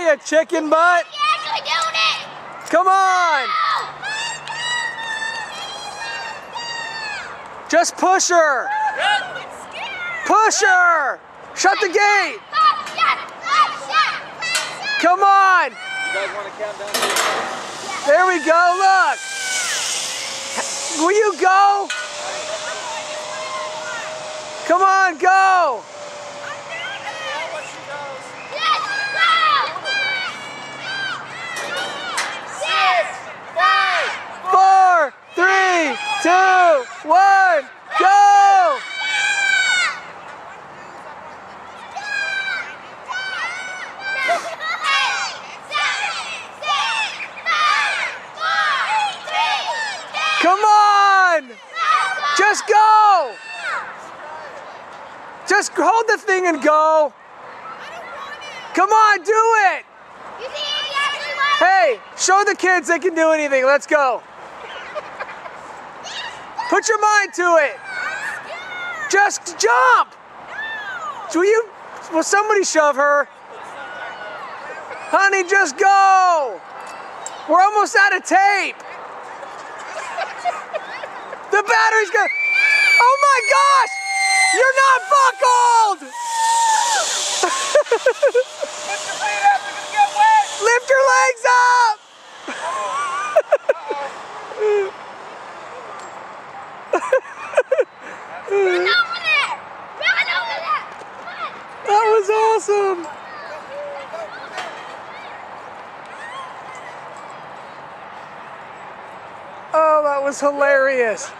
you chicken butt. You're actually doing it. Come on. Just push her. Push her. Shut the gate. Come on. You guys want to count down? There we go. Look. Will you go? Come on, go. 4, 3, 2, 1, go! Come on! Just go! Just hold the thing and go. Come on, do it! Hey, show the kids they can do anything. Let's go. Put your mind to it. Just jump. Will somebody shove her? Honey, just go. We're almost out of tape. The battery's gonna. Oh my gosh! You're not buckled! Lift your legs up! That was awesome! Oh, that was hilarious.